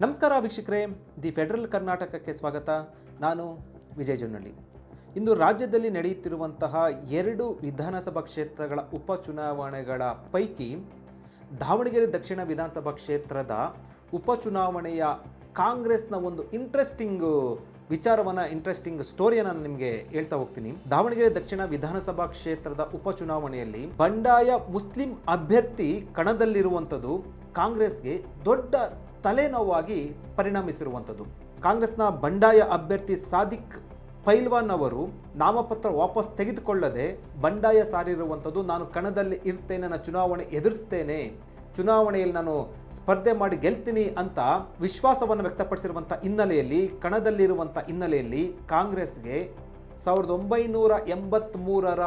ನಮಸ್ಕಾರ ವೀಕ್ಷಕರೇ, the federal ಕರ್ನಾಟಕಕ್ಕೆ ಸ್ವಾಗತ. ನಾನು ವಿಜಯ್ ಜೊನ್ನಳ್ಳಿ. ಇಂದು ರಾಜ್ಯದಲ್ಲಿ ನಡೆಯುತ್ತಿರುವಂತಹ 2 ವಿಧಾನಸಭಾ ಕ್ಷೇತ್ರಗಳ ಉಪಚುನಾವಣೆಗಳ ಪೈಕಿ ದಾವಣಗೆರೆ ದಕ್ಷಿಣ ವಿಧಾನಸಭಾ ಕ್ಷೇತ್ರದ ಉಪಚುನಾವಣೆಯ ಕಾಂಗ್ರೆಸ್ನ ಒಂದು ಇಂಟ್ರೆಸ್ಟಿಂಗ್ ಸ್ಟೋರಿಯನ್ನು ನಾನು ನಿಮಗೆ ಹೇಳ್ತಾ ಹೋಗ್ತೀನಿ. ದಾವಣಗೆರೆ ದಕ್ಷಿಣ ವಿಧಾನಸಭಾ ಕ್ಷೇತ್ರದ ಉಪಚುನಾವಣೆಯಲ್ಲಿ ಬಂಡಾಯ ಮುಸ್ಲಿಂ ಅಭ್ಯರ್ಥಿ ಕಣದಲ್ಲಿರುವಂಥದ್ದು ಕಾಂಗ್ರೆಸ್ಗೆ ದೊಡ್ಡ ತಲೆನೋವಾಗಿ ಪರಿಣಮಿಸಿರುವಂಥದ್ದು. ಕಾಂಗ್ರೆಸ್ನ ಬಂಡಾಯ ಅಭ್ಯರ್ಥಿ ಸಾದಿಕ್ ಪೈಲ್ವಾನ್ ಅವರು ನಾಮಪತ್ರ ವಾಪಸ್ ತೆಗೆದುಕೊಳ್ಳದೆ ಬಂಡಾಯ ಸಾರಿರುವಂಥದ್ದು. ನಾನು ಕಣದಲ್ಲಿ ಇರ್ತೇನೆ, ನಾನು ಚುನಾವಣೆ ಎದುರಿಸ್ತೇನೆ, ಚುನಾವಣೆಯಲ್ಲಿ ನಾನು ಸ್ಪರ್ಧೆ ಮಾಡಿ ಗೆಲ್ತೀನಿ ಅಂತ ವಿಶ್ವಾಸವನ್ನು ವ್ಯಕ್ತಪಡಿಸಿರುವಂಥ ಹಿನ್ನೆಲೆಯಲ್ಲಿ, ಕಣದಲ್ಲಿರುವಂಥ ಹಿನ್ನೆಲೆಯಲ್ಲಿ ಕಾಂಗ್ರೆಸ್ಗೆ 1983ರ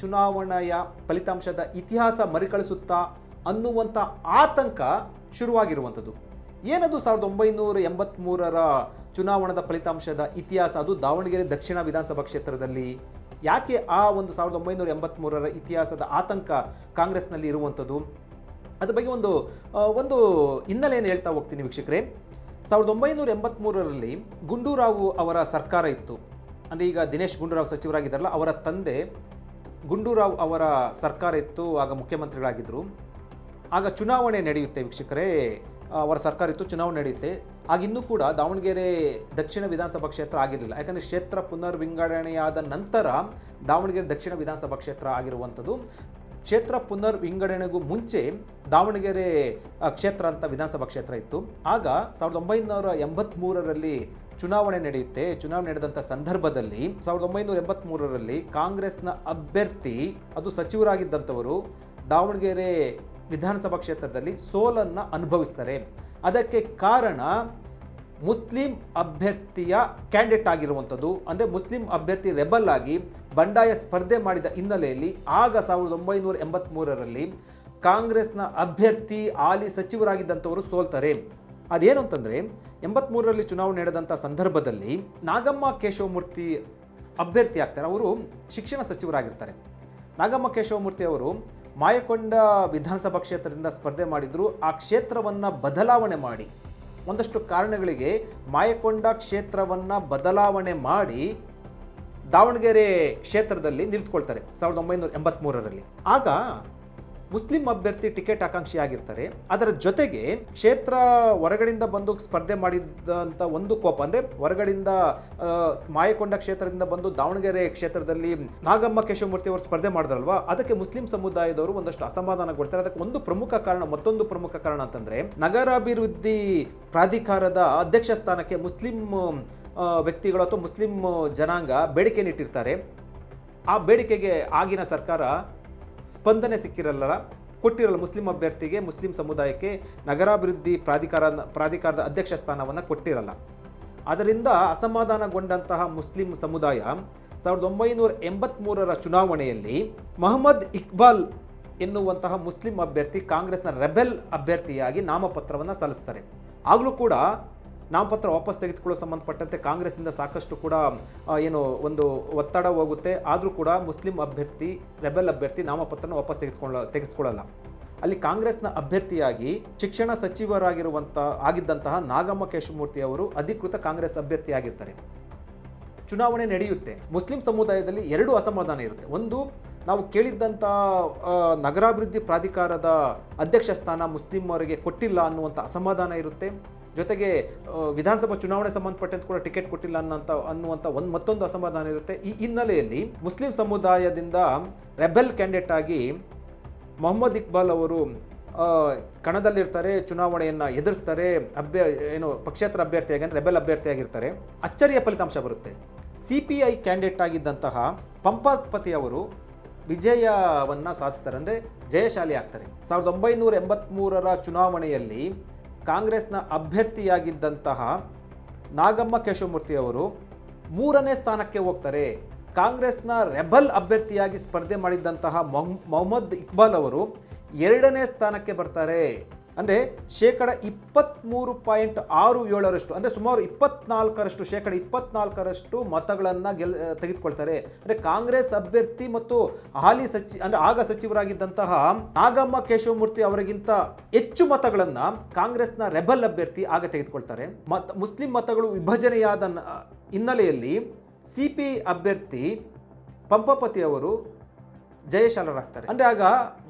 ಚುನಾವಣೆಯ ಫಲಿತಾಂಶದ ಇತಿಹಾಸ ಮರುಕಳಿಸುತ್ತಾ ಅನ್ನುವಂಥ ಆತಂಕ ಶುರುವಾಗಿರುವಂಥದ್ದು. ಏನದು 1983ರ ಚುನಾವಣದ ಫಲಿತಾಂಶದ ಇತಿಹಾಸ? ಅದು ದಾವಣಗೆರೆ ದಕ್ಷಿಣ ವಿಧಾನಸಭಾ ಕ್ಷೇತ್ರದಲ್ಲಿ ಯಾಕೆ ಆ ಒಂದು 1983ರ ಇತಿಹಾಸದ ಆತಂಕ ಕಾಂಗ್ರೆಸ್ನಲ್ಲಿ ಇರುವಂಥದ್ದು? ಅದ್ರ ಬಗ್ಗೆ ಒಂದು ಹಿನ್ನೆಲೆಯನ್ನು ಹೇಳ್ತಾ ಹೋಗ್ತೀನಿ ವೀಕ್ಷಕರೇ. 1983ರಲ್ಲಿ ಗುಂಡೂರಾವ್ ಅವರ ಸರ್ಕಾರ ಇತ್ತು. ಅಂದರೆ ಈಗ ದಿನೇಶ್ ಗುಂಡೂರಾವ್ ಸಚಿವರಾಗಿದ್ದಾರಲ್ಲ, ಅವರ ತಂದೆ ಗುಂಡೂರಾವ್ ಅವರ ಸರ್ಕಾರ ಇತ್ತು, ಆಗ ಮುಖ್ಯಮಂತ್ರಿಗಳಾಗಿದ್ದರು. ಆಗ ಚುನಾವಣೆ ನಡೆಯುತ್ತೆ ವೀಕ್ಷಕರೇ, ಅವರ ಸರ್ಕಾರ ಇತ್ತು, ಚುನಾವಣೆ ನಡೆಯುತ್ತೆ. ಆಗ ಇನ್ನೂ ಕೂಡ ದಾವಣಗೆರೆ ದಕ್ಷಿಣ ವಿಧಾನಸಭಾ ಕ್ಷೇತ್ರ ಆಗಿರಲಿಲ್ಲ. ಯಾಕಂದರೆ ಕ್ಷೇತ್ರ ಪುನರ್ವಿಂಗಡಣೆಯಾದ ನಂತರ ದಾವಣಗೆರೆ ದಕ್ಷಿಣ ವಿಧಾನಸಭಾ ಕ್ಷೇತ್ರ ಆಗಿರುವಂಥದ್ದು. ಕ್ಷೇತ್ರ ಪುನರ್ವಿಂಗಡಣೆಗೂ ಮುಂಚೆ ದಾವಣಗೆರೆ ಕ್ಷೇತ್ರ ಅಂತ ವಿಧಾನಸಭಾ ಕ್ಷೇತ್ರ ಇತ್ತು. ಆಗ 1983ರಲ್ಲಿ ಚುನಾವಣೆ ನಡೆಯುತ್ತೆ. ಚುನಾವಣೆ ನಡೆದಂಥ ಸಂದರ್ಭದಲ್ಲಿ 1983ರಲ್ಲಿ ಕಾಂಗ್ರೆಸ್ನ ಅಭ್ಯರ್ಥಿ, ಅದು ಸಚಿವರಾಗಿದ್ದಂಥವರು, ದಾವಣಗೆರೆ ವಿಧಾನಸಭಾ ಕ್ಷೇತ್ರದಲ್ಲಿ ಸೋಲನ್ನು ಅನುಭವಿಸ್ತಾರೆ. ಅದಕ್ಕೆ ಕಾರಣ ಮುಸ್ಲಿಂ ಅಭ್ಯರ್ಥಿಯ ಕ್ಯಾಂಡಿಡೇಟ್ ಆಗಿರುವಂಥದ್ದು. ಅಂದರೆ ಮುಸ್ಲಿಂ ಅಭ್ಯರ್ಥಿ ರೆಬಲ್ ಆಗಿ ಬಂಡಾಯ ಸ್ಪರ್ಧೆ ಮಾಡಿದ ಹಿನ್ನೆಲೆಯಲ್ಲಿ ಆಗ 1983ರಲ್ಲಿ ಕಾಂಗ್ರೆಸ್ನ ಅಭ್ಯರ್ಥಿ ಹಾಲಿ ಸಚಿವರಾಗಿದ್ದಂಥವರು ಸೋಲ್ತಾರೆ. ಅದೇನು ಅಂತಂದರೆ, 83ರಲ್ಲಿ ಚುನಾವಣೆ ನಡೆದಂಥ ಸಂದರ್ಭದಲ್ಲಿ ನಾಗಮ್ಮ ಕೇಶವಮೂರ್ತಿ ಅಭ್ಯರ್ಥಿ ಆಗ್ತಾರೆ. ಅವರು ಶಿಕ್ಷಣ ಸಚಿವರಾಗಿರ್ತಾರೆ. ನಾಗಮ್ಮ ಕೇಶವಮೂರ್ತಿ ಅವರು ಮಾಯಕೊಂಡ ವಿಧಾನಸಭಾ ಕ್ಷೇತ್ರದಿಂದ ಸ್ಪರ್ಧೆ ಮಾಡಿದ್ರು. ಆ ಕ್ಷೇತ್ರವನ್ನು ಬದಲಾವಣೆ ಮಾಡಿ, ಒಂದಷ್ಟು ಕಾರಣಗಳಿಗೆ ಮಾಯಕೊಂಡ ಕ್ಷೇತ್ರವನ್ನು ಬದಲಾವಣೆ ಮಾಡಿ ದಾವಣಗೆರೆ ಕ್ಷೇತ್ರದಲ್ಲಿ ನಿಂತ್ಕೊಳ್ತಾರೆ 1983ರಲ್ಲಿ. ಆಗ ಮುಸ್ಲಿಂ ಅಭ್ಯರ್ಥಿ ಟಿಕೆಟ್ ಆಕಾಂಕ್ಷಿಯಾಗಿರ್ತಾರೆ. ಅದರ ಜೊತೆಗೆ ಕ್ಷೇತ್ರ ಹೊರಗಡೆಯಿಂದ ಬಂದು ಸ್ಪರ್ಧೆ ಮಾಡಿದಂಥ ಒಂದು ಕೋಪ, ಅಂದರೆ ಹೊರಗಡೆಯಿಂದ ಮಾಯಕೊಂಡ ಕ್ಷೇತ್ರದಿಂದ ಬಂದು ದಾವಣಗೆರೆ ಕ್ಷೇತ್ರದಲ್ಲಿ ನಾಗಮ್ಮ ಕೇಶವಮೂರ್ತಿ ಅವರು ಸ್ಪರ್ಧೆ ಮಾಡಿದ್ರಲ್ವಾ, ಅದಕ್ಕೆ ಮುಸ್ಲಿಂ ಸಮುದಾಯದವರು ಒಂದಷ್ಟು ಅಸಮಾಧಾನಗೊಳ್ತಾರೆ. ಅದಕ್ಕೆ ಮತ್ತೊಂದು ಪ್ರಮುಖ ಕಾರಣ ಅಂತಂದರೆ, ನಗರಾಭಿವೃದ್ಧಿ ಪ್ರಾಧಿಕಾರದ ಅಧ್ಯಕ್ಷ ಸ್ಥಾನಕ್ಕೆ ಮುಸ್ಲಿಂ ವ್ಯಕ್ತಿಗಳು ಅಥವಾ ಮುಸ್ಲಿಂ ಜನಾಂಗ ಬೇಡಿಕೆಯನ್ನು ಇಟ್ಟಿರ್ತಾರೆ. ಆ ಬೇಡಿಕೆಗೆ ಆಗಿನ ಸರ್ಕಾರ ಸ್ಪಂದನೆ ಕೊಟ್ಟಿರಲ್ಲ. ಮುಸ್ಲಿಂ ಅಭ್ಯರ್ಥಿಗೆ, ಮುಸ್ಲಿಂ ಸಮುದಾಯಕ್ಕೆ ನಗರಾಭಿವೃದ್ಧಿ ಪ್ರಾಧಿಕಾರದ ಅಧ್ಯಕ್ಷ ಸ್ಥಾನವನ್ನು ಕೊಟ್ಟಿರಲ್ಲ. ಅದರಿಂದ ಅಸಮಾಧಾನಗೊಂಡಂತಹ ಮುಸ್ಲಿಂ ಸಮುದಾಯ 1983ರ ಚುನಾವಣೆಯಲ್ಲಿ ಮೊಹಮ್ಮದ್ ಇಕ್ಬಾಲ್ ಎನ್ನುವಂತಹ ಮುಸ್ಲಿಂ ಅಭ್ಯರ್ಥಿ ಕಾಂಗ್ರೆಸ್ನ ರೆಬೆಲ್ ಅಭ್ಯರ್ಥಿಯಾಗಿ ನಾಮಪತ್ರವನ್ನು ಸಲ್ಲಿಸ್ತಾರೆ. ಆಗಲೂ ಕೂಡ ನಾಮಪತ್ರ ವಾಪಸ್ ತೆಗೆದುಕೊಳ್ಳೋ ಸಂಬಂಧಪಟ್ಟಂತೆ ಕಾಂಗ್ರೆಸ್ನಿಂದ ಸಾಕಷ್ಟು ಕೂಡ ಒಂದು ಒತ್ತಡ ಹೋಗುತ್ತೆ. ಆದರೂ ಕೂಡ ಮುಸ್ಲಿಂ ಅಭ್ಯರ್ಥಿ, ರೆಬೆಲ್ ಅಭ್ಯರ್ಥಿ ನಾಮಪತ್ರನ ವಾಪಸ್ ತೆಗೆದುಕೊಳ್ಳಲ್ಲ. ಅಲ್ಲಿ ಕಾಂಗ್ರೆಸ್ನ ಅಭ್ಯರ್ಥಿಯಾಗಿ ಶಿಕ್ಷಣ ಆಗಿದ್ದಂತಹ ನಾಗಮ್ಮ ಕೇಶವಮೂರ್ತಿ ಅವರು ಅಧಿಕೃತ ಕಾಂಗ್ರೆಸ್ ಅಭ್ಯರ್ಥಿಯಾಗಿರ್ತಾರೆ. ಚುನಾವಣೆ ನಡೆಯುತ್ತೆ. ಮುಸ್ಲಿಂ ಸಮುದಾಯದಲ್ಲಿ 2 ಅಸಮಾಧಾನ ಇರುತ್ತೆ. ಒಂದು, ನಾವು ಕೇಳಿದ್ದಂಥ ನಗರಾಭಿವೃದ್ಧಿ ಪ್ರಾಧಿಕಾರದ ಅಧ್ಯಕ್ಷ ಸ್ಥಾನ ಮುಸ್ಲಿಮರಿಗೆ ಕೊಟ್ಟಿಲ್ಲ ಅನ್ನುವಂಥ ಅಸಮಾಧಾನ ಇರುತ್ತೆ. ಜೊತೆಗೆ ವಿಧಾನಸಭಾ ಚುನಾವಣೆ ಸಂಬಂಧಪಟ್ಟಂತೆ ಕೂಡ ಟಿಕೆಟ್ ಕೊಟ್ಟಿಲ್ಲ ಅನ್ನುವಂಥ ಮತ್ತೊಂದು ಅಸಮಾಧಾನ ಇರುತ್ತೆ. ಈ ಹಿನ್ನೆಲೆಯಲ್ಲಿ ಮುಸ್ಲಿಂ ಸಮುದಾಯದಿಂದ ರೆಬೆಲ್ ಕ್ಯಾಂಡಿಡೇಟ್ ಆಗಿ ಮೊಹಮ್ಮದ್ ಇಕ್ಬಾಲ್ ಅವರು ಕಣದಲ್ಲಿರ್ತಾರೆ, ಚುನಾವಣೆಯನ್ನು ಎದುರಿಸ್ತಾರೆ. ಪಕ್ಷೇತರ ಅಭ್ಯರ್ಥಿಯಾಗಿ, ಅಂದರೆ ರೆಬೆಲ್ ಅಭ್ಯರ್ಥಿಯಾಗಿರ್ತಾರೆ. ಅಚ್ಚರಿಯ ಫಲಿತಾಂಶ ಬರುತ್ತೆ. CPI ಕ್ಯಾಂಡಿಡೇಟ್ ಆಗಿದ್ದಂತಹ ಪಂಪಾಪತಿ ಅವರು ವಿಜಯವನ್ನು ಸಾಧಿಸ್ತಾರೆ, ಅಂದರೆ ಜಯಶಾಲಿ ಆಗ್ತಾರೆ. 1983ರ ಚುನಾವಣೆಯಲ್ಲಿ ಕಾಂಗ್ರೆಸ್ನ ಅಭ್ಯರ್ಥಿಯಾಗಿದ್ದಂತಹ ನಾಗಮ್ಮ ಕೇಶವಮೂರ್ತಿ ಅವರು 3ನೇ ಸ್ಥಾನಕ್ಕೆ ಹೋಗ್ತಾರೆ. ಕಾಂಗ್ರೆಸ್ನ ರೆಬಲ್ ಅಭ್ಯರ್ಥಿಯಾಗಿ ಸ್ಪರ್ಧೆ ಮಾಡಿದ್ದಂತಹ ಮೊಹಮ್ಮದ್ ಇಕ್ಬಾಲ್ ಅವರು 2ನೇ ಸ್ಥಾನಕ್ಕೆ ಬರ್ತಾರೆ. ಅಂದರೆ 23.67% ಅಂದರೆ ಸುಮಾರು 24% ಶೇಕಡ 24% ಮತಗಳನ್ನು ತೆಗೆದುಕೊಳ್ತಾರೆ. ಅಂದರೆ ಕಾಂಗ್ರೆಸ್ ಅಭ್ಯರ್ಥಿ ಮತ್ತು ಹಾಲಿ ಅಂದರೆ ಆಗ ಸಚಿವರಾಗಿದ್ದಂತಹ ನಾಗಮ್ಮ ಕೇಶವಮೂರ್ತಿ ಅವರಿಗಿಂತ ಹೆಚ್ಚು ಮತಗಳನ್ನು ಕಾಂಗ್ರೆಸ್ನ ರೆಬಲ್ ಅಭ್ಯರ್ಥಿ ಆಗ ತೆಗೆದುಕೊಳ್ತಾರೆ. ಮುಸ್ಲಿಂ ಮತಗಳು ವಿಭಜನೆಯಾದ ಹಿನ್ನೆಲೆಯಲ್ಲಿ CPI ಅಭ್ಯರ್ಥಿ ಪಂಪಪತಿ ಅವರು ಜಯಶಾಲರಾಗ್ತಾರೆ. ಅಂದರೆ ಆಗ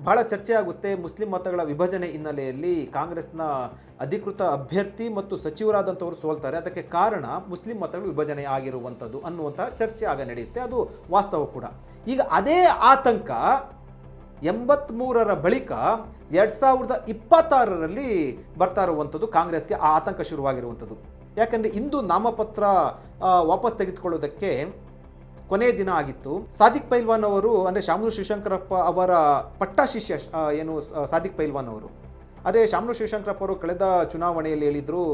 ಬಹಳ ಚರ್ಚೆ ಆಗುತ್ತೆ. ಮುಸ್ಲಿಂ ಮತಗಳ ವಿಭಜನೆ ಹಿನ್ನೆಲೆಯಲ್ಲಿ ಕಾಂಗ್ರೆಸ್ನ ಅಧಿಕೃತ ಅಭ್ಯರ್ಥಿ ಮತ್ತು ಸಚಿವರಾದಂಥವರು ಸೋಲ್ತಾರೆ. ಅದಕ್ಕೆ ಕಾರಣ ಮುಸ್ಲಿಂ ಮತಗಳು ವಿಭಜನೆ ಆಗಿರುವಂಥದ್ದು ಅನ್ನುವಂಥ ಚರ್ಚೆ ಆಗ ನಡೆಯುತ್ತೆ. ಅದು ವಾಸ್ತವ ಕೂಡ. ಈಗ ಅದೇ ಆತಂಕ 83ರ ಬಳಿಕ 2026ರಲ್ಲಿ ಬರ್ತಾ ಇರುವಂಥದ್ದು ಕಾಂಗ್ರೆಸ್ಗೆ ಆ ಆತಂಕ ಶುರುವಾಗಿರುವಂಥದ್ದು. ಯಾಕಂದರೆ ಇಂದು ನಾಮಪತ್ರ ವಾಪಸ್ ತೆಗೆದುಕೊಳ್ಳೋದಕ್ಕೆ ಕೊನೆಯ ದಿನ ಆಗಿತ್ತು. ಸಾದಿಕ್ ಪೈಲ್ವಾನ್ ಅವರು ಅಂದರೆ ಶಾಮನೂರು ಶಿವಶಂಕರಪ್ಪ ಅವರ ಪಟ್ಟ ಶಿಷ್ಯ ಏನು ಸಾದಿಕ್ ಪೈಲ್ವಾನ್ ಅವರು, ಅದೇ ಶಾಮನೂರು ಶಿವಶಂಕರಪ್ಪ ಅವರು ಕಳೆದ ಚುನಾವಣೆಯಲ್ಲಿ ಹೇಳಿದರು,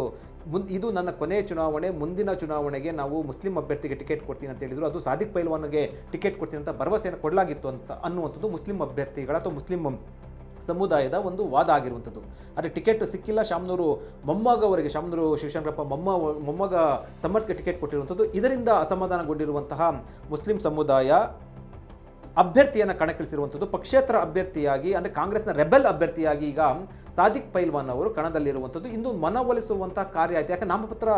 ಇದು ನನ್ನ ಕೊನೆಯ ಚುನಾವಣೆ, ಮುಂದಿನ ಚುನಾವಣೆಗೆ ನಾವು ಮುಸ್ಲಿಂ ಅಭ್ಯರ್ಥಿಗೆ ಟಿಕೆಟ್ ಕೊಡ್ತೀನಿ ಅಂತ ಹೇಳಿದರು. ಅದು ಸಾದಿಕ್ ಪೈಲ್ವಾನ್ಗೆ ಟಿಕೆಟ್ ಕೊಡ್ತೀನಿ ಅಂತ ಭರವಸೆಯನ್ನು ಕೊಡಲಾಗಿತ್ತು ಅನ್ನುವಂಥದ್ದು ಮುಸ್ಲಿಂ ಅಭ್ಯರ್ಥಿಗಳ ಅಥವಾ ಮುಸ್ಲಿಂ ಸಮುದಾಯದ ಒಂದು ವಾದ ಆಗಿರುವಂಥದ್ದು. ಆದರೆ ಟಿಕೆಟ್ ಸಿಕ್ಕಿಲ್ಲ. ಶಾಮನೂರು ಮೊಮ್ಮಗ ಅವರಿಗೆ, ಶಾಮನೂರು ಶಿವಶಂಕರಪ್ಪ ಮೊಮ್ಮಗ ಸಮರ್ಥಕ್ಕೆ ಟಿಕೆಟ್ ಕೊಟ್ಟಿರುವಂಥದ್ದು. ಇದರಿಂದ ಅಸಮಾಧಾನಗೊಂಡಿರುವಂತಹ ಮುಸ್ಲಿಂ ಸಮುದಾಯ ಅಭ್ಯರ್ಥಿಯನ್ನು ಕಣಕ್ಕಿಳಿಸಿರುವಂಥದ್ದು. ಪಕ್ಷೇತರ ಅಭ್ಯರ್ಥಿಯಾಗಿ ಅಂದರೆ ಕಾಂಗ್ರೆಸ್ನ ರೆಬೆಲ್ ಅಭ್ಯರ್ಥಿಯಾಗಿ ಈಗ ಸಾದಿಕ್ ಪೈಲ್ವಾನ್ ಅವರು ಕಣದಲ್ಲಿರುವಂಥದ್ದು. ಇಂದು ಮನವೊಲಿಸುವಂಥ ಕಾರ್ಯ ಆಯಿತು. ಯಾಕೆ ನಾಮಪತ್ರ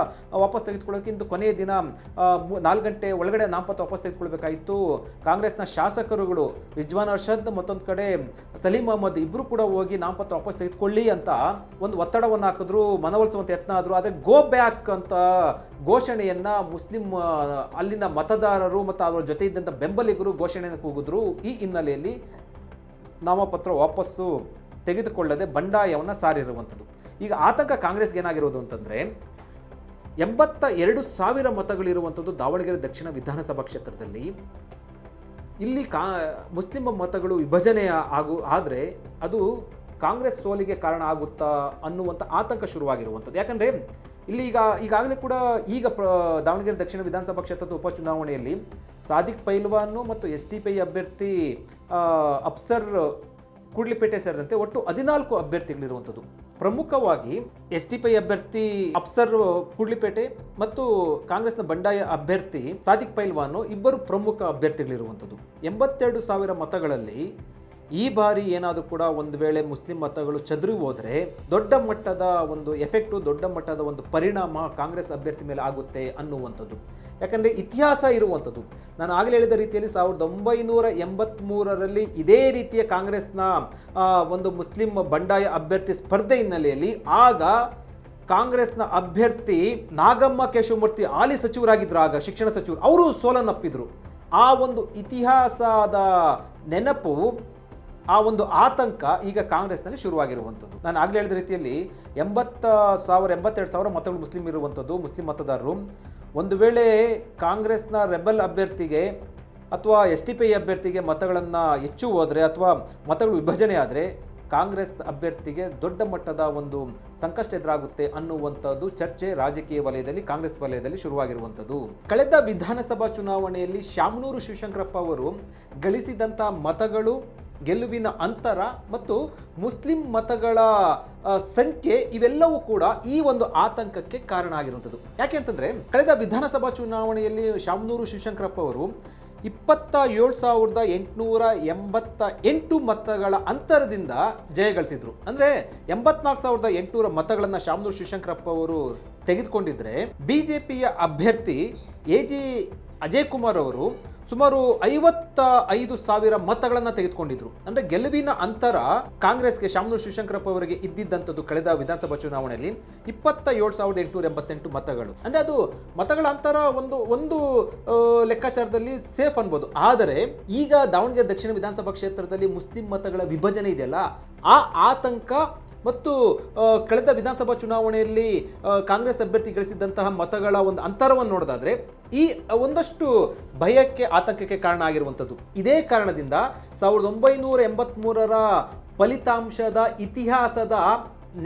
ವಾಪಸ್ ತೆಗೆದುಕೊಳ್ಳೋಕೆ ಇಂದು ಕೊನೆಯ ದಿನ 4 ಗಂಟೆ ಒಳಗಡೆ ನಾಮಪತ್ರ ವಾಪಸ್ ತೆಗೆದುಕೊಳ್ಬೇಕಾಯಿತು. ಕಾಂಗ್ರೆಸ್ನ ಶಾಸಕರುಗಳು ರಿಜ್ವಾನ್ ಅರ್ಷದ್ ಮತ್ತೊಂದು ಕಡೆ ಸಲೀಂ ಅಹಮದ್ ಇಬ್ಬರು ಕೂಡ ಹೋಗಿ ನಾಮಪತ್ರ ವಾಪಸ್ ತೆಗೆದುಕೊಳ್ಳಿ ಅಂತ ಒಂದು ಒತ್ತಡವನ್ನು ಹಾಕಿದ್ರು, ಮನವೊಲಿಸುವಂಥ ಯತ್ನ ಆದರು. ಆದರೆ ಗೋ ಬ್ಯಾಕ್ ಅಂತ ಘೋಷಣೆಯನ್ನು ಮುಸ್ಲಿಂ ಅಲ್ಲಿನ ಮತದಾರರು ಮತ್ತು ಅವರ ಜೊತೆ ಇದ್ದಂಥ ಬೆಂಬಲಿಗರು ಘೋಷಣೆಯನ್ನು ಕೂಗಿದ್ರು. ಈ ಹಿನ್ನೆಲೆಯಲ್ಲಿ ನಾಮಪತ್ರ ವಾಪಸ್ಸು ತೆಗೆದುಕೊಳ್ಳದೆ ಬಂಡಾಯವನ್ನು ಸಾರಿರುವಂಥದ್ದು. ಈಗ ಆತಂಕ ಕಾಂಗ್ರೆಸ್ಗೆ ಏನಾಗಿರೋದು ಅಂತಂದರೆ 82,000 ಮತಗಳಿರುವಂಥದ್ದು ದಾವಣಗೆರೆ ದಕ್ಷಿಣ ವಿಧಾನಸಭಾ ಕ್ಷೇತ್ರದಲ್ಲಿ. ಇಲ್ಲಿ ಮುಸ್ಲಿಂ ಮತಗಳು ವಿಭಜನೆ ಆದರೆ ಅದು ಕಾಂಗ್ರೆಸ್ ಸೋಲಿಗೆ ಕಾರಣ ಆಗುತ್ತಾ ಅನ್ನುವಂಥ ಆತಂಕ ಶುರುವಾಗಿರುವಂಥದ್ದು. ಯಾಕಂದರೆ ಇಲ್ಲಿ ಈಗಾಗಲೇ ಕೂಡ ದಾವಣಗೆರೆ ದಕ್ಷಿಣ ವಿಧಾನಸಭಾ ಕ್ಷೇತ್ರದ ಉಪಚುನಾವಣೆಯಲ್ಲಿ ಸಾದಿಕ್ ಪೈಲ್ವಾನ್ ಮತ್ತು STPI ಅಭ್ಯರ್ಥಿ ಅಫ್ಸರ್ ಕೂಡ್ಲಿಪೇಟೆ ಸೇರಿದಂತೆ ಒಟ್ಟು 14 ಅಭ್ಯರ್ಥಿಗಳಿರುವಂಥದ್ದು. ಪ್ರಮುಖವಾಗಿ STPI ಅಭ್ಯರ್ಥಿ ಅಫ್ಸರ್ ಕೂಡ್ಲಿಪೇಟೆ ಮತ್ತು ಕಾಂಗ್ರೆಸ್ನ ಬಂಡಾಯ ಅಭ್ಯರ್ಥಿ ಸಾದಿಕ್ ಪೈಲ್ವಾನ್ ಇಬ್ಬರು ಪ್ರಮುಖ ಅಭ್ಯರ್ಥಿಗಳಿರುವಂಥದ್ದು. 82,000 ಮತಗಳಲ್ಲಿ ಈ ಬಾರಿ ಏನಾದರೂ ಕೂಡ ಒಂದು ವೇಳೆ ಮುಸ್ಲಿಂ ಮತಗಳು ಚದುರಿ ಹೋದರೆ ದೊಡ್ಡ ಮಟ್ಟದ ಒಂದು ಎಫೆಕ್ಟು, ದೊಡ್ಡ ಮಟ್ಟದ ಒಂದು ಪರಿಣಾಮ ಕಾಂಗ್ರೆಸ್ ಅಭ್ಯರ್ಥಿ ಮೇಲೆ ಆಗುತ್ತೆ ಅನ್ನುವಂಥದ್ದು. ಯಾಕಂದರೆ ಇತಿಹಾಸ ಇರುವಂಥದ್ದು. ನಾನು ಆಗಲೇ ಹೇಳಿದ ರೀತಿಯಲ್ಲಿ 1983ರಲ್ಲಿ ಇದೇ ರೀತಿಯ ಕಾಂಗ್ರೆಸ್ನ ಒಂದು ಮುಸ್ಲಿಂ ಬಂಡಾಯ ಅಭ್ಯರ್ಥಿ ಸ್ಪರ್ಧೆ ಹಿನ್ನೆಲೆಯಲ್ಲಿ ಆಗ ಕಾಂಗ್ರೆಸ್ನ ಅಭ್ಯರ್ಥಿ ನಾಗಮ್ಮ ಕೇಶವಮೂರ್ತಿ ಹಾಲಿ ಸಚಿವರಾಗಿದ್ದರು, ಆಗ ಶಿಕ್ಷಣ ಸಚಿವರು, ಅವರು ಸೋಲನ್ನಪ್ಪಿದ್ರು. ಆ ಒಂದು ಇತಿಹಾಸದ ನೆನಪು, ಆ ಒಂದು ಆತಂಕ ಈಗ ಕಾಂಗ್ರೆಸ್ನಲ್ಲಿ ಶುರುವಾಗಿರುವಂಥದ್ದು. ನಾನು ಆಗಲೇ ಹೇಳಿದ ರೀತಿಯಲ್ಲಿ 82,000 ಮತಗಳು ಮುಸ್ಲಿಂ ಇರುವಂಥದ್ದು, ಮುಸ್ಲಿಂ ಮತದಾರರು. ಒಂದು ವೇಳೆ ಕಾಂಗ್ರೆಸ್ನ ರೆಬೆಲ್ ಅಭ್ಯರ್ಥಿಗೆ ಅಥವಾ STPI ಅಭ್ಯರ್ಥಿಗೆ ಮತಗಳನ್ನು ಹೆಚ್ಚು ಹೋದರೆ ಅಥವಾ ಮತಗಳು ವಿಭಜನೆ ಆದರೆ ಕಾಂಗ್ರೆಸ್ ಅಭ್ಯರ್ಥಿಗೆ ದೊಡ್ಡ ಮಟ್ಟದ ಒಂದು ಸಂಕಷ್ಟ ಎದುರಾಗುತ್ತೆ ಅನ್ನುವಂಥದ್ದು ಚರ್ಚೆ ರಾಜಕೀಯ ವಲಯದಲ್ಲಿ, ಕಾಂಗ್ರೆಸ್ ವಲಯದಲ್ಲಿ ಶುರುವಾಗಿರುವಂಥದ್ದು. ಕಳೆದ ವಿಧಾನಸಭಾ ಚುನಾವಣೆಯಲ್ಲಿ ಶಾಮನೂರು ಶಿವಶಂಕರಪ್ಪ ಅವರು ಗಳಿಸಿದಂಥ ಮತಗಳು, ಗೆಲುವಿನ ಅಂತರ ಮತ್ತು ಮುಸ್ಲಿಂ ಮತಗಳ ಸಂಖ್ಯೆ ಇವೆಲ್ಲವೂ ಕೂಡ ಈ ಒಂದು ಆತಂಕಕ್ಕೆ ಕಾರಣ ಆಗಿರುವಂಥದ್ದು. ಯಾಕೆ ಅಂತಂದರೆ ಕಳೆದ ವಿಧಾನಸಭಾ ಚುನಾವಣೆಯಲ್ಲಿ ಶಾಮನೂರು ಶಿವಶಂಕರಪ್ಪ ಅವರು 27,888 ಮತಗಳ ಅಂತರದಿಂದ ಜಯಗಳಿಸಿದ್ರು. ಅಂದರೆ 84,800 ಮತಗಳನ್ನು ಶಾಮನೂರು ಶಿವಶಂಕರಪ್ಪ ಅವರು ತೆಗೆದುಕೊಂಡಿದ್ರೆ BJPಯ ಅಭ್ಯರ್ಥಿ AG ಅಜಯ್ ಕುಮಾರ್ ಅವರು ಸುಮಾರು 55,000 ಮತಗಳನ್ನು ತೆಗೆದುಕೊಂಡಿದ್ರು. ಅಂದರೆ ಗೆಲುವಿನ ಅಂತರ ಕಾಂಗ್ರೆಸ್ಗೆ, ಶಾಮನೂರು ಶಿವಶಂಕರಪ್ಪ ಅವರಿಗೆ ಇದ್ದಿದ್ದಂಥದ್ದು ಕಳೆದ ವಿಧಾನಸಭಾ ಚುನಾವಣೆಯಲ್ಲಿ 27,888 ಮತಗಳು. ಅಂದರೆ ಅದು ಮತಗಳ ಅಂತರ ಒಂದು ಲೆಕ್ಕಾಚಾರದಲ್ಲಿ ಸೇಫ್ ಅನ್ಬೋದು. ಆದರೆ ಈಗ ದಾವಣಗೆರೆ ದಕ್ಷಿಣ ವಿಧಾನಸಭಾ ಕ್ಷೇತ್ರದಲ್ಲಿ ಮುಸ್ಲಿಂ ಮತಗಳ ವಿಭಜನೆ ಇದೆಯಲ್ಲ, ಆ ಆತಂಕ ಮತ್ತು ಕಳೆದ ವಿಧಾನಸಭಾ ಚುನಾವಣೆಯಲ್ಲಿ ಕಾಂಗ್ರೆಸ್ ಅಭ್ಯರ್ಥಿ ಗಳಿಸಿದಂತಹ ಮತಗಳ ಒಂದು ಅಂತರವನ್ನು ನೋಡೋದಾದರೆ ಈ ಒಂದಷ್ಟು ಭಯಕ್ಕೆ, ಆತಂಕಕ್ಕೆ ಕಾರಣ ಆಗಿರುವಂಥದ್ದು. ಇದೇ ಕಾರಣದಿಂದ 1983ರ ಫಲಿತಾಂಶದ ಇತಿಹಾಸದ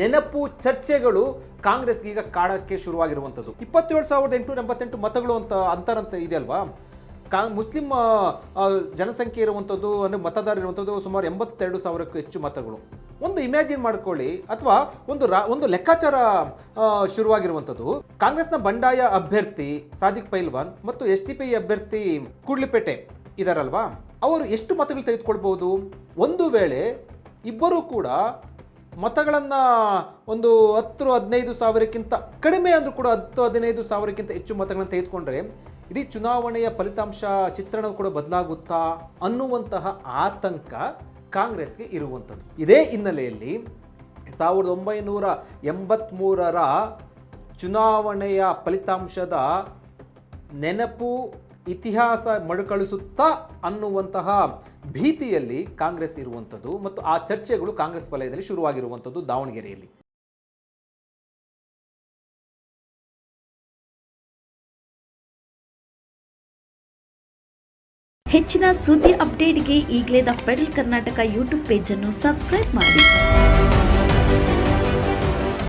ನೆನಪು ಚರ್ಚೆಗಳು ಕಾಂಗ್ರೆಸ್ಗೆ ಈಗ ಕಾಡಕ್ಕೆ ಶುರುವಾಗಿರುವಂಥದ್ದು. 27,888 ಮತಗಳು ಅಂತ ಅಂತರ ಅಂತ ಇದೆಯಲ್ವಾ, ಮುಸ್ಲಿಂ ಜನಸಂಖ್ಯೆ ಇರುವಂಥದ್ದು ಅಂದರೆ ಮತದಾರ ಇರುವಂಥದ್ದು ಸುಮಾರು 82,000ಕ್ಕೂ ಹೆಚ್ಚು ಮತಗಳು. ಒಂದು ಇಮ್ಯಾಜಿನ್ ಮಾಡ್ಕೊಳ್ಳಿ, ಅಥವಾ ಒಂದು ಲೆಕ್ಕಾಚಾರ ಶುರುವಾಗಿರುವಂಥದ್ದು. ಕಾಂಗ್ರೆಸ್ನ ಬಂಡಾಯ ಅಭ್ಯರ್ಥಿ ಸಾದಿಕ್ ಪೈಲ್ವಾನ್ ಮತ್ತು SDPI ಅಭ್ಯರ್ಥಿ ಕೂಡ್ಲಿಪೇಟೆ ಇದಾರಲ್ವಾ, ಅವರು ಎಷ್ಟು ಮತಗಳು ತೆಗೆದುಕೊಳ್ಬೋದು? ಒಂದು ವೇಳೆ ಇಬ್ಬರೂ ಕೂಡ ಮತಗಳನ್ನು ಒಂದು 10-15 ಸಾವಿರಕ್ಕಿಂತ ಕಡಿಮೆ ಅಂದರೂ ಕೂಡ 10-15 ಸಾವಿರಕ್ಕಿಂತ ಹೆಚ್ಚು ಮತಗಳನ್ನು ತೆಗೆದುಕೊಂಡ್ರೆ ಇಡೀ ಚುನಾವಣೆಯ ಫಲಿತಾಂಶ ಚಿತ್ರಣ ಕೂಡ ಬದಲಾಗುತ್ತಾ ಅನ್ನುವಂತಹ ಆತಂಕ ಕಾಂಗ್ರೆಸ್ಗೆ ಇರುವಂಥದ್ದು. ಇದೇ ಹಿನ್ನೆಲೆಯಲ್ಲಿ 1983ರ ಚುನಾವಣೆಯ ಫಲಿತಾಂಶದ ನೆನಪು ಇತಿಹಾಸ ಮರುಕಳಿಸುತ್ತಾ ಅನ್ನುವಂತಹ ಭೀತಿಯಲ್ಲಿ ಕಾಂಗ್ರೆಸ್ ಇರುವಂಥದ್ದು ಮತ್ತು ಆ ಚರ್ಚೆಗಳು ಕಾಂಗ್ರೆಸ್ ವಲಯದಲ್ಲಿ ಶುರುವಾಗಿರುವಂಥದ್ದು ದಾವಣಗೆರೆಯಲ್ಲಿ. ಹೆಚ್ಚಿನ ಸುದ್ದಿ ಅಪ್ಡೇಟ್ಗೆ ಈಗಲೇ the federal Karnataka YouTube page ಅನ್ನು ಸಬ್ಸ್ಕ್ರೈಬ್ ಮಾಡಿ.